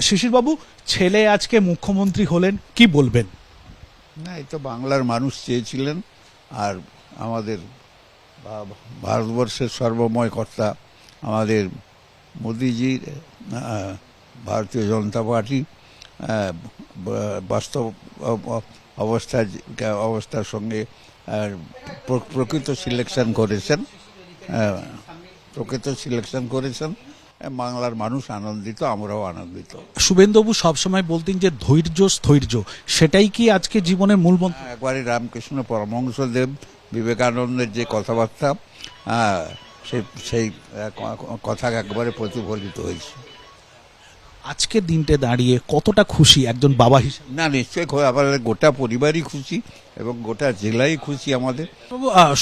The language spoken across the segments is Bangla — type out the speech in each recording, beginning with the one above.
শিশিরবাবু, ছেলে আজকে মুখ্যমন্ত্রী হলেন, কি বলবেন? না, এই তো বাংলার মানুষ চেয়েছিলেন, আর আমাদের ভারতবর্ষের সর্বময় কর্তা আমাদের মোদিজির ভারতীয় জনতা পার্টি বাস্তব অবস্থার সঙ্গে প্রকৃত সিলেকশন করেছেন। বাংলার মানুষ আনন্দিত, আমরাও আনন্দিত। শুভেন্দুবাবু সবসময় বলতেন যে ধৈর্য স্থৈর্য, সেটাই কি আজকে জীবনের মূল মন্ত্র? একবারে রামকৃষ্ণ পরমহংসদেব বিবেকানন্দের যে কথাবার্তা, সেই কথা একবারে প্রতিফলিত হয়েছে। আজকের দিনটা দাঁড়িয়ে কতটা খুশি একজন বাবা হিসেবে? না, নিশ্চয়ই আমাদের গোটা পরিবারই খুশি এবং গোটা জেলাই খুশি আমাদের।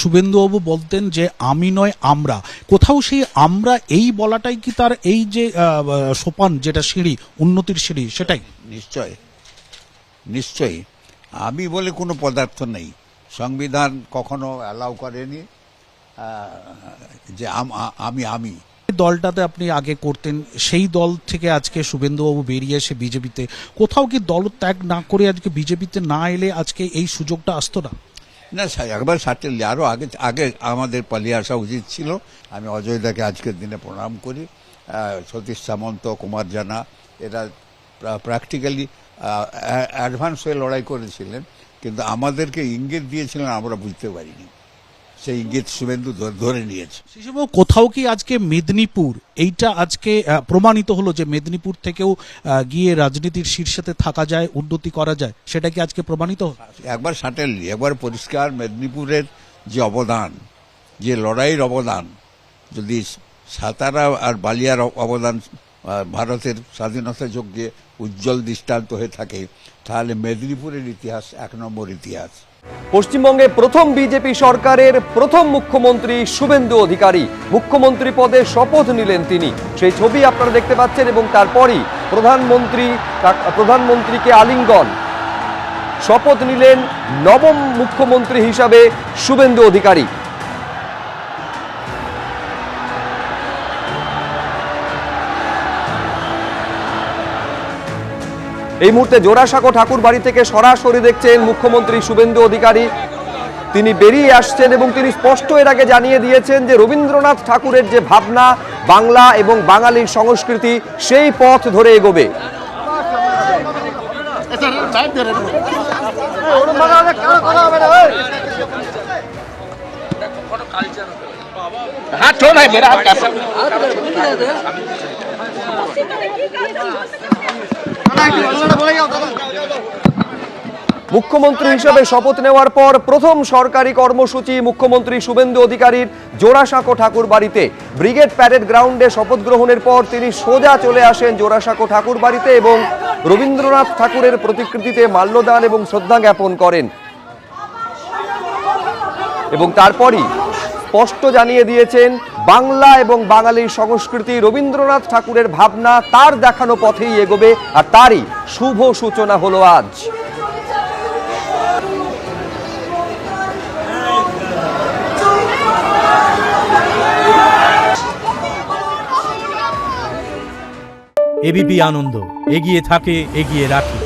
শুভেন্দুবাবু বলতেন যে আমি নয় আমরা, কোথাও সেই আমরা এই বলাটাই কি তার এই যে সোপান, যেটা সিঁড়ি, উন্নতির সিঁড়ি, সেটাই? নিশ্চয়ই আমি বলে কোনো পদার্থ নেই। সংবিধান কখনো অ্যালাউ করেনি যে আমি দলটাতে আপনি আগে করতেন, সেই দল থেকে আজকে শুভেন্দুবাবু বেরিয়ে এসে বিজেপিতে, কোথাও কি দল ত্যাগ না করে আজকে বিজেপিতে না এলে আজকে এই সুযোগটা আসতো না? না, একবার সার্টেনলি আরও আগে আমাদের পালিয়ে আসা উচিত ছিল। আমি অজয়দাকে আজকের দিনে প্রণাম করি। সতীশ সামন্ত, কুমার জানা, এরা প্র্যাকটিক্যালি অ্যাডভান্স হয়ে লড়াই করেছিলেন, কিন্তু আমাদেরকে ইঙ্গিত দিয়েছিলেন, আমরা বুঝতে পারিনি। সেই ইঙ্গিত শুভেন্দু ধরে নিয়েছে। শিশুবাবু, কোথাও কি আজকে মেদিনীপুর এইটা আজকে প্রমাণিত হলো যে মেদিনীপুর থেকেও গিয়ে রাজনীতির শীর্ষেতে থাকা যায়, উন্নতি করা যায়, সেটা কি আজকে প্রমাণিত? একবার সার্টেনলি, একবার পরিষ্কার মেদিনীপুরের যে অবদান, যে লড়াইয়ের অবদান, যদি সাতারা আর বালিয়ার অবদান ভারতের স্বাধীনতা যজ্ঞে উজ্জ্বল দৃষ্টান্ত হয়ে থাকে, তাহলে মেদিনীপুরের ইতিহাস এক নম্বর ইতিহাস। পশ্চিমবঙ্গে প্রথম বিজেপি সরকারের প্রথম মুখ্যমন্ত্রী শুভেন্দু অধিকারী মুখ্যমন্ত্রী পদে শপথ নিলেন তিনি। সেই ছবি আপনারা দেখতে পাচ্ছেন এবং তারপরই প্রধানমন্ত্রীকে আলিঙ্গন শপথ নিলেন নবম মুখ্যমন্ত্রী হিসাবে শুভেন্দু অধিকারী। এই মুহূর্তে জোড়াসাঁকো ঠাকুর বাড়ি থেকে সরাসরি দেখছেন মুখ্যমন্ত্রী শুভেন্দু অধিকারী। তিনি বেরিয়ে আসছেন এবং তিনি স্পষ্ট এর আগে জানিয়ে দিয়েছেন যে রবীন্দ্রনাথ ঠাকুরের যে ভাবনা, বাংলা এবং বাঙালির সংস্কৃতি, সেই পথ ধরে এগোবে। মুখ্যমন্ত্রী হিসেবে শপথ নেওয়ার পর প্রথম সরকারি কর্মসূচি মুখ্যমন্ত্রী শুভেন্দু অধিকারীর জোড়াসাঁকো ঠাকুর বাড়িতে। ব্রিগেড প্যারেড গ্রাউন্ডে শপথ গ্রহণের পর তিনি সোজা চলে আসেন জোড়াসাঁকো ঠাকুর বাড়িতে এবং রবীন্দ্রনাথ ঠাকুরের প্রতিকৃতিতে মাল্যদান এবং শ্রদ্ধা জ্ঞাপন করেন এবং তারপরই স্পষ্ট জানিয়ে দিয়েছেন বাংলা এবং বাঙালির সংস্কৃতি, রবীন্দ্রনাথ ঠাকুরের ভাবনা, তার দেখানো পথেই এগোবে, আর তারই শুভ সূচনা হলো আজ। এবিপি আনন্দ, এগিয়ে থাকে, এগিয়ে রাখে।